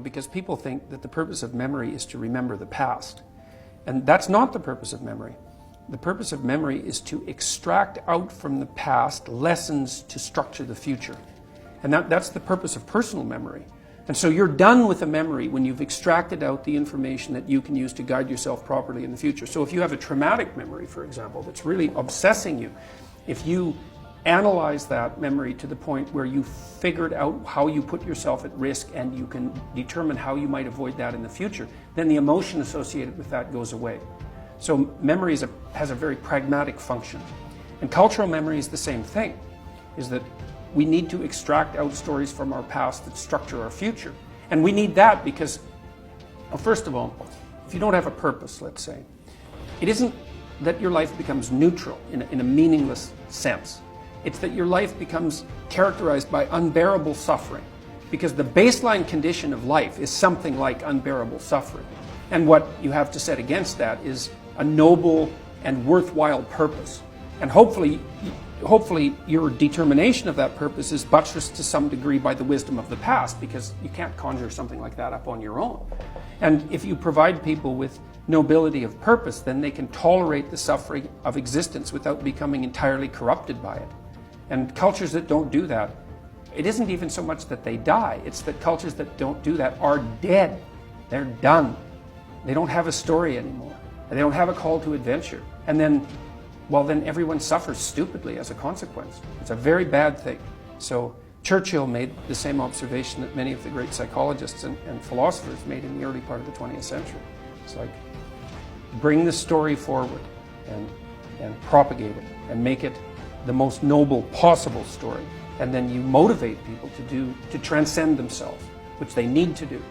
Because people think that the purpose of memory is to remember the past. And that's not the purpose of memory. The purpose of memory is to extract out from the past lessons to structure the future. And that's the purpose of personal memory. And so you're done with a memory when you've extracted out the information that you can use to guide yourself properly in the future. So if you have a traumatic memory, for example, that's really obsessing you, if you analyze that memory to the point where you figured out how you put yourself at risk and you can determine how you might avoid that in the future, then the emotion associated with that goes away. So memory has a very pragmatic function. And cultural memory is the same thing, is that we need to extract out stories from our past that structure our future. And we need that because, well, first of all, if you don't have a purpose, let's say, it isn't that your life becomes neutral in a meaningless sense. It's that your life becomes characterized by unbearable suffering, because the baseline condition of life is something like unbearable suffering. And what you have to set against that is a noble and worthwhile purpose. And hopefully your determination of that purpose is buttressed to some degree by the wisdom of the past, because you can't conjure something like that up on your own. And if you provide people with nobility of purpose, then they can tolerate the suffering of existence without becoming entirely corrupted by it. And cultures that don't do that, it isn't even so much that they die, it's that cultures that don't do that are dead. They're done. They don't have a story anymore. They don't have a call to adventure. And then, well, then everyone suffers stupidly as a consequence. It's a very bad thing. So Churchill made the same observation that many of the great psychologists and philosophers made in the early part of the 20th century. It's like, bring the story forward and propagate it and make it the most noble possible story. And then you motivate people to transcend themselves, which they need to do.